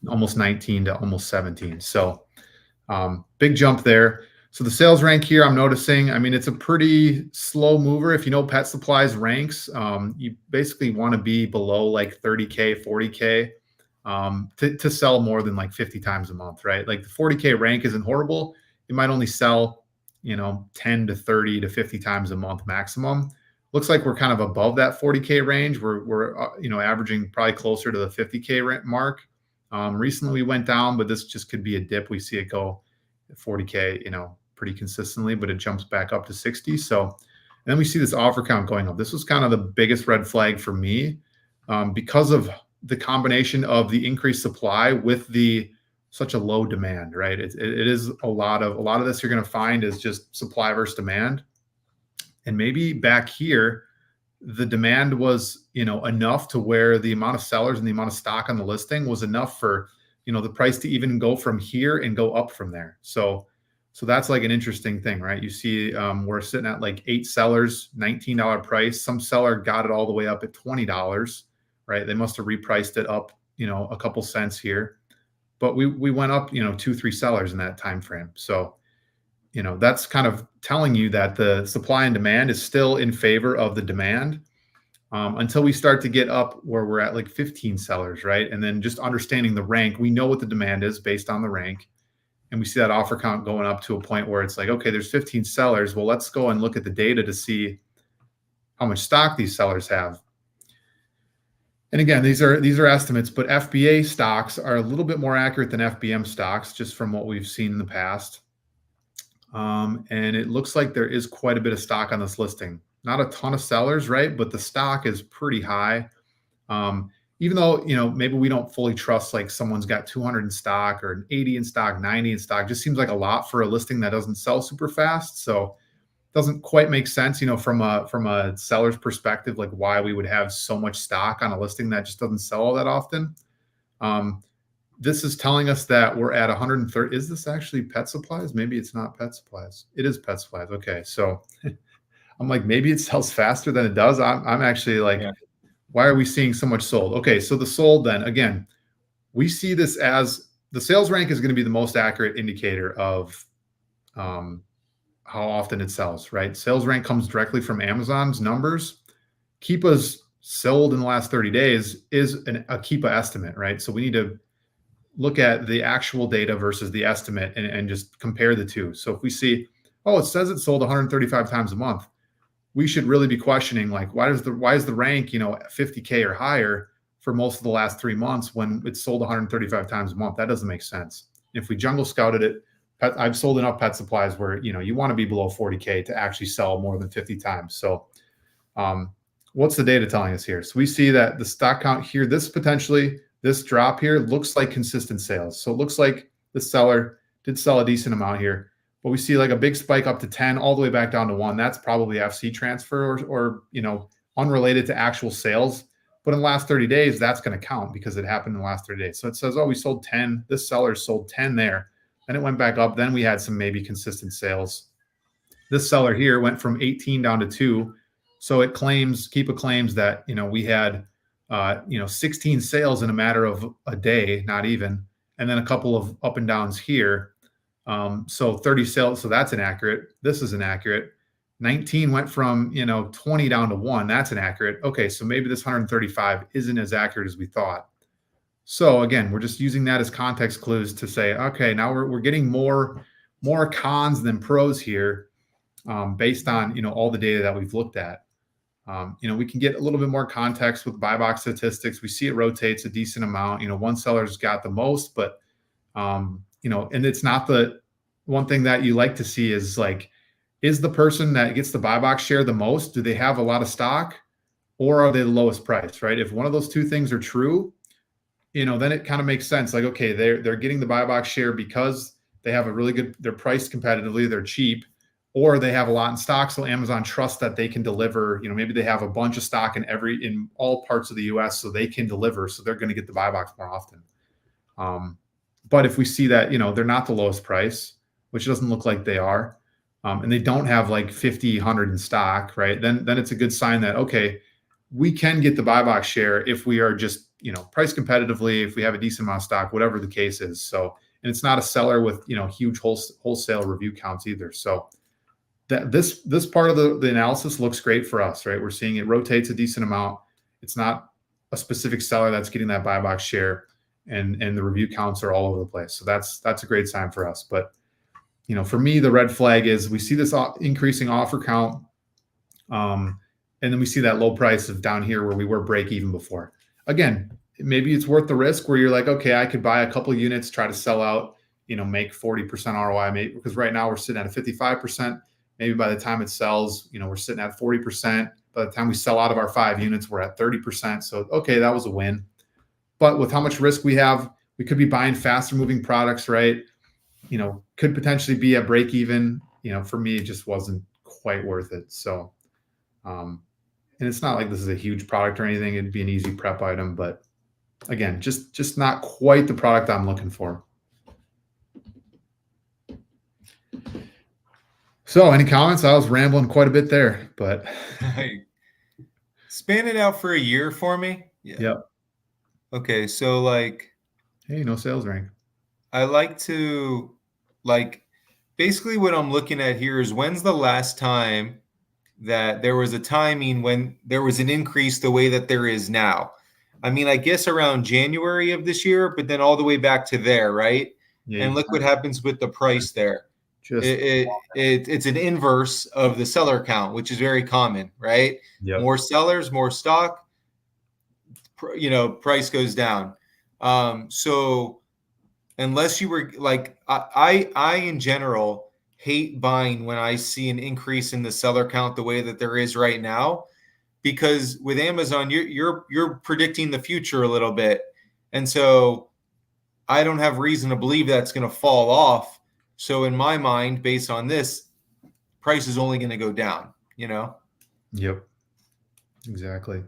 almost 19 to almost 17. So big jump there. So the sales rank here, I'm noticing, I mean, it's a pretty slow mover. If you know pet supplies ranks, you basically want to be below like 30K, 40K to sell more than like 50 times a month, right? Like the 40K rank isn't horrible. You might only sell, 10 to 30 to 50 times a month maximum. Looks like we're kind of above that 40K range. We're averaging probably closer to the 50K mark. Recently we went down, but this just could be a dip. We see it go 40K, pretty consistently, but it jumps back up to 60. So, and then we see this offer count going up. This was kind of the biggest red flag for me because of the combination of the increased supply with such a low demand, right? It is a lot of this you're going to find is just supply versus demand. And maybe back here, the demand was, enough to where the amount of sellers and the amount of stock on the listing was enough for, the price to even go from here and go up from there. So that's like an interesting thing, right? You see, we're sitting at like 8 sellers, $19 price. Some seller got it all the way up at $20, right? They must have repriced it up, a couple cents here, but we went up, 2, 3 sellers in that time frame. So, that's kind of telling you that the supply and demand is still in favor of the demand until we start to get up where we're at like 15 sellers, right? And then just understanding the rank, we know what the demand is based on the rank. And we see that offer count going up to a point where it's like, okay, there's 15 sellers. Well, let's go and look at the data to see how much stock these sellers have. And again, these are estimates, but FBA stocks are a little bit more accurate than FBM stocks, just from what we've seen in the past. And it looks like there is quite a bit of stock on this listing. Not a ton of sellers, right? But the stock is pretty high. Even though, maybe we don't fully trust like someone's got 200 in stock or 80 in stock, 90 in stock, just seems like a lot for a listing that doesn't sell super fast. So it doesn't quite make sense, from a seller's perspective, like why we would have so much stock on a listing that just doesn't sell all that often. This is telling us that we're at 130. Is this actually pet supplies? Maybe it's not pet supplies. It is pet supplies. Okay. So I'm like, maybe it sells faster than it does. I'm actually like, yeah. Why are we seeing so much sold? Okay. So the sold, then again, we see this as the sales rank is going to be the most accurate indicator of how often it sells, right? Sales rank comes directly from Amazon's numbers. Keepa's sold in the last 30 days is a Keepa estimate, right? So we need to look at the actual data versus the estimate and just compare the two. So if we see, oh, it says it sold 135 times a month, we should really be questioning, like, why is the rank, 50K or higher for most of the last 3 months when it's sold 135 times a month? That doesn't make sense. If we jungle scouted it, I've sold enough pet supplies where, you want to be below 40K to actually sell more than 50 times. So what's the data telling us here? So we see that the stock count here, this drop here looks like consistent sales. So it looks like the seller did sell a decent amount here, but we see like a big spike up to 10 all the way back down to 1. That's probably FC transfer or unrelated to actual sales. But in the last 30 days, that's going to count because it happened in the last 30 days. So it says, oh, we sold 10. This seller sold 10 there. Then it went back up. Then we had some maybe consistent sales. This seller here went from 18 down to 2. So it claims, Keepa claims that, we had, 16 sales in a matter of a day, not even, and then a couple of up and downs here. So 30 sales. So that's inaccurate. This is inaccurate. 19 went from, 20 down to 1. That's inaccurate. Okay. So maybe this 135 isn't as accurate as we thought. So again, we're just using that as context clues to say, okay, now we're getting more cons than pros here, based on, all the data that we've looked at. We can get a little bit more context with buy box statistics. We see it rotates a decent amount. One seller's got the most, but, and it's not the one thing that you like to see is like, is the person that gets the buy box share the most? Do they have a lot of stock or are they the lowest price, right? If one of those two things are true, then it kind of makes sense. Like, okay, they're getting the buy box share because they have a really good, they're priced competitively, they're cheap, or they have a lot in stock. So Amazon trusts that they can deliver, maybe they have a bunch of stock in all parts of the US, so they can deliver. So they're going to get the buy box more often. But if we see that, they're not the lowest price, which doesn't look like they are, and they don't have like 50, 100 in stock, right? Then it's a good sign that, okay, we can get the buy box share if we are just, priced competitively, if we have a decent amount of stock, whatever the case is. So, and it's not a seller with, huge wholesale review counts either. So that this part of the analysis looks great for us, right? We're seeing it rotates a decent amount. It's not a specific seller that's getting that buy box share, and the review counts are all over the place. So that's a great sign for us. But, for me, the red flag is we see this increasing offer count. And then we see that low price of down here where we were break even before. Again, maybe it's worth the risk where you're like, okay, I could buy a couple of units, try to sell out, make 40% ROI, because right now we're sitting at a 55%. Maybe by the time it sells, we're sitting at 40%. By the time we sell out of our 5 units, we're at 30%. So, okay, that was a win. But with how much risk we have, we could be buying faster moving products, right? Could potentially be at break even. For me, it just wasn't quite worth it. So, and it's not like this is a huge product or anything. It'd be an easy prep item, but again, just not quite the product I'm looking for. So any comments? I was rambling quite a bit there, but span it out for a year for me. Yeah. Yep. Okay. So hey, no sales rank. I like to basically what I'm looking at here is when's the last time that there was a timing when there was an increase the way that there is now. I mean, I guess around January of this year, but then all the way back to there, right? Yeah, and look what happens with the price there. It's an inverse of the seller count, which is very common, right? Yep. More sellers, more stock, price goes down. So unless you were like, I in general hate buying when I see an increase in the seller count the way that there is right now, because with Amazon, you're predicting the future a little bit. And so I don't have reason to believe that's going to fall off. So in my mind, based on this, price is only going to go down, Yep, exactly.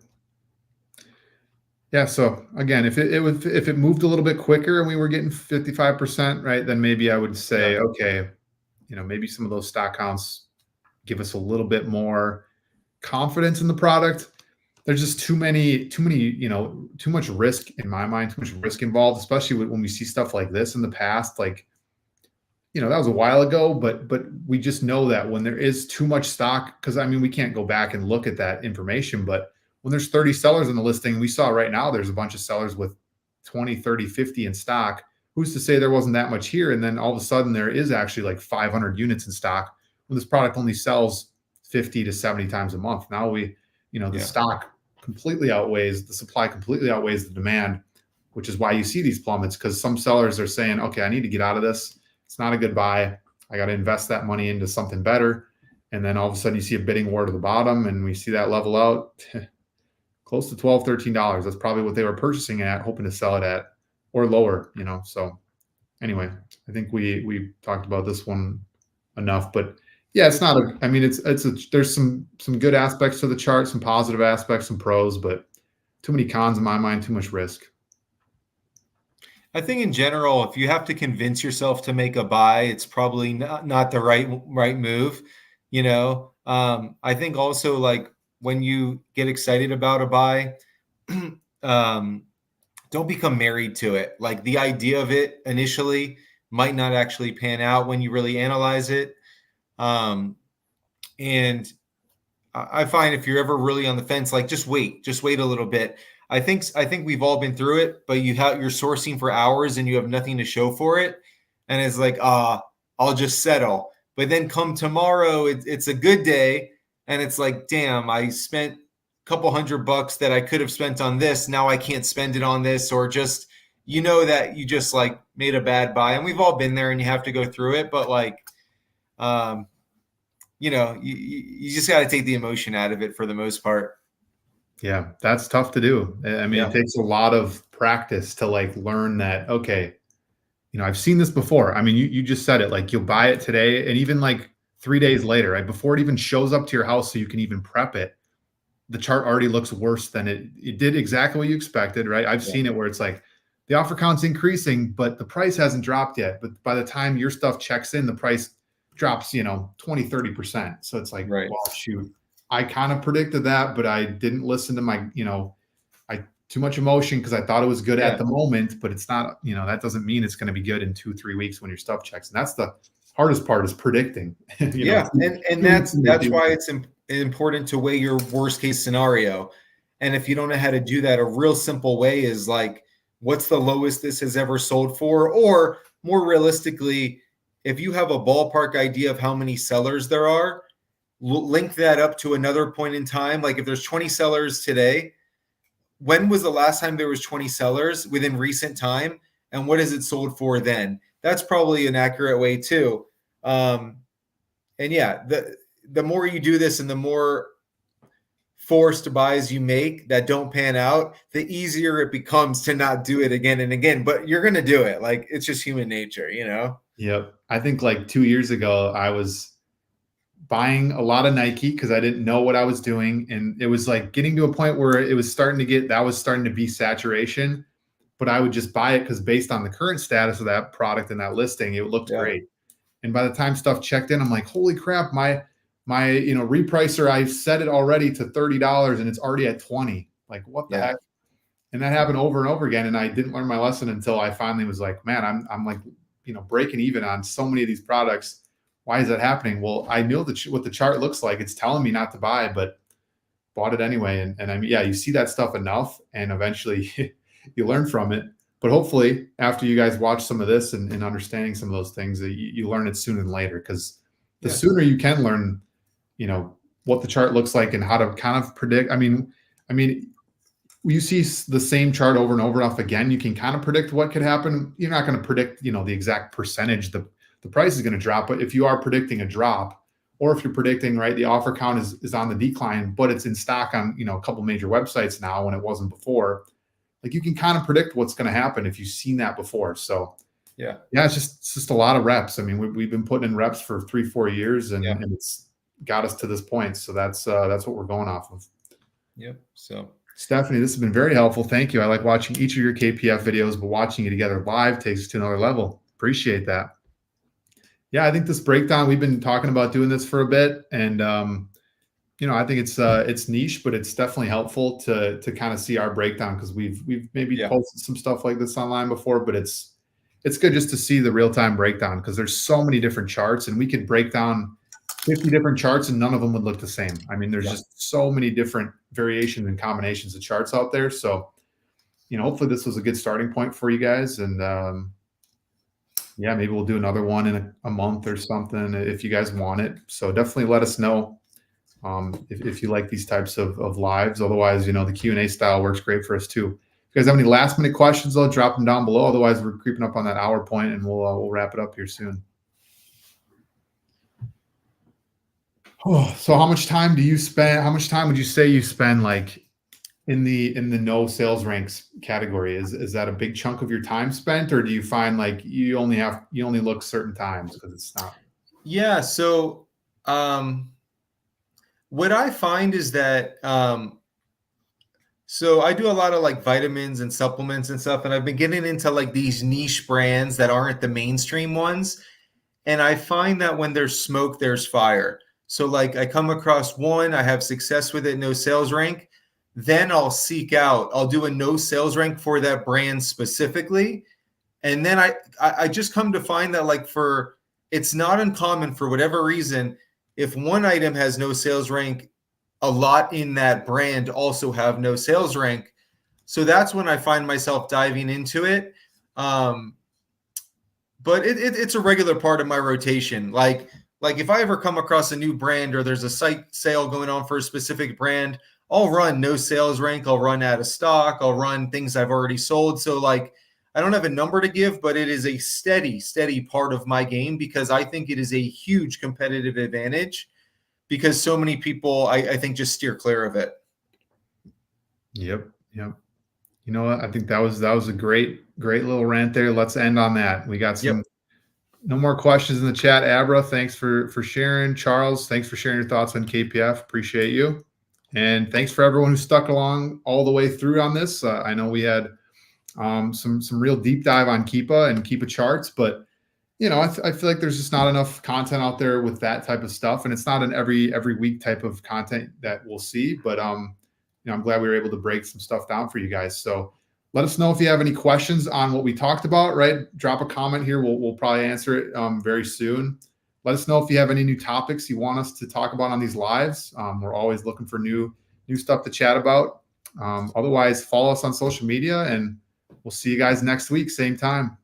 Yeah. So again, if it moved a little bit quicker and we were getting 55%, right, then maybe I would say, okay, maybe some of those stock counts give us a little bit more confidence in the product. There's just too much risk in my mind, too much risk involved, especially when we see stuff like this in the past. Like, that was a while ago, but we just know that when there is too much stock, because I mean, we can't go back and look at that information, but when there's 30 sellers in the listing, we saw right now there's a bunch of sellers with 20, 30, 50 in stock. Who's to say there wasn't that much here? And then all of a sudden there is actually like 500 units in stock when this product only sells 50 to 70 times a month. Now the stock completely outweighs, the supply completely outweighs the demand, which is why you see these plummets, because some sellers are saying, okay, I need to get out of this. It's not a good buy. I got to invest that money into something better. And then all of a sudden you see a bidding war to the bottom and we see that level out. close to $12, $13. That's probably what they were purchasing at, hoping to sell it at, or lower, So anyway, I think we talked about this one enough, but yeah, it's not a, I mean, there's some good aspects to the chart, some positive aspects, some pros, but too many cons in my mind, too much risk. I think in general, if you have to convince yourself to make a buy, it's probably not the right move. I think also, like, when you get excited about a buy, don't become married to it. Like, the idea of it initially might not actually pan out when you really analyze it. And I find if you're ever really on the fence, like, just wait a little bit. I think we've all been through it, but you're sourcing for hours and you have nothing to show for it, and it's like, I'll just settle. But then come tomorrow, it's a good day, and it's like, damn, I spent a couple $100 that I could have spent on this. Now I can't spend it on this, or just, that you just, like, made a bad buy. And we've all been there, and you have to go through it. But, like, you just got to take the emotion out of it for the most part. Yeah, that's tough to do. I mean, It takes a lot of practice to, like, learn that, okay, I've seen this before. I mean, you just said it, like, you'll buy it today, and even like 3 days later, right before it even shows up to your house so you can even prep it, the chart already looks worse than it did exactly what you expected, right? I've seen it where it's like the offer count's increasing, but the price hasn't dropped yet. But by the time your stuff checks in, the price drops, 20, 30%. So it's like, Right. well, shoot, I kind of predicted that, but I didn't listen to my, too much emotion because I thought it was good at the moment, but it's not, that doesn't mean it's going to be good in 2-3 weeks when your stuff checks. And that's the hardest part, is predicting. And that's why it's important to weigh your worst case scenario. And if you don't know how to do that, a real simple way is, like, what's the lowest this has ever sold for? Or more realistically, if you have a ballpark idea of how many sellers there are, link that up to another point in time. Like, if there's 20 sellers today, when was the last time there was 20 sellers within recent time? And what has it sold for then? That's probably an accurate way too. And yeah, the more you do this and the more forced buys you make that don't pan out, the easier it becomes to not do it again and again. But you're going to do it. Like, it's just human nature, Yep. I think like 2 years ago, I was buying a lot of Nike because I didn't know what I was doing. And it was like getting to a point where it was starting to be saturation, but I would just buy it because based on the current status of that product and that listing, it looked great. And by the time stuff checked in, I'm like, holy crap, my REPRICER, I've set it already to $30 and it's already at 20. Like, what the heck? And that happened over and over again. And I didn't learn my lesson until I finally was like, man, I'm like, breaking even on so many of these products. Why is that happening? Well, I know what the chart looks like. It's telling me not to buy, but bought it anyway. And I mean, yeah, you see that stuff enough and eventually you learn from it. But hopefully after you guys watch some of this and understanding some of those things, you learn it sooner than later, because the sooner you can learn, what the chart looks like and how to kind of predict. I mean, you see the same chart over and over enough again, you can kind of predict what could happen. You're not going to predict, the exact percentage the price is going to drop. But if you are predicting a drop, or if you're predicting, right, the offer count is on the decline, but it's in stock on, a couple major websites now when it wasn't before, like, you can kind of predict what's going to happen if you've seen that before. So yeah, it's just a lot of reps. I mean, we've been putting in reps for 3-4 years and it's got us to this point. So that's what we're going off of. Yep. So Stephanie, this has been very helpful. Thank you. I like watching each of your KPF videos, but watching you together live takes us to another level. Appreciate that. Yeah, I think this breakdown, we've been talking about doing this for a bit, and I think it's niche, but it's definitely helpful to kind of see our breakdown, because we've maybe posted some stuff like this online before, but it's good just to see the real-time breakdown, because there's so many different charts, and we could break down 50 different charts and none of them would look the same. I mean, there's just so many different variations and combinations of charts out there. So, hopefully this was a good starting point for you guys. And maybe we'll do another one in a month or something if you guys want it. So definitely let us know if you like these types of lives. Otherwise, the Q&A style works great for us too. If you guys have any last minute questions, though, drop them down below. Otherwise, we're creeping up on that hour point, and we'll wrap it up here soon. Oh, so how much time do you spend? How much time would you say you spend, like, in the no sales ranks category, is that a big chunk of your time spent, or do you find like you only look certain times because it's not? Yeah. So what I find is that so I do a lot of like vitamins and supplements and stuff, and I've been getting into like these niche brands that aren't the mainstream ones. And I find that when there's smoke, there's fire. So like I come across one, I have success with it, no sales rank. Then I'll do a no sales rank for that brand specifically. And then I just come to find that like for it's not uncommon for whatever reason, if one item has no sales rank, a lot in that brand also have no sales rank. So that's when I find myself diving into it. Um, but it's a regular part of my rotation. Like if I ever come across a new brand or there's a site sale going on for a specific brand, I'll run no sales rank, I'll run out of stock, I'll run things I've already sold. So like I don't have a number to give, but it is a steady part of my game because I think it is a huge competitive advantage because so many people I think just steer clear of it. Yep. Yep. You know what? I think that was a great little rant there. Let's end on that. We got some Yep. no more questions in the chat. Abra, thanks for sharing. Charles, thanks for sharing your thoughts on KPF. Appreciate you. And thanks for everyone who stuck along all the way through on this. I know we had some real deep dive on Keepa and Keepa charts, but I feel like there's just not enough content out there with that type of stuff, and it's not an every week type of content that we'll see. But I'm glad we were able to break some stuff down for you guys. So let us know if you have any questions on what we talked about. Right, drop a comment here. We'll probably answer it very soon. Let us know if you have any new topics you want us to talk about on these lives. We're always looking for new stuff to chat about. Otherwise, follow us on social media, and we'll see you guys next week, same time.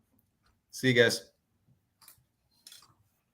See you guys.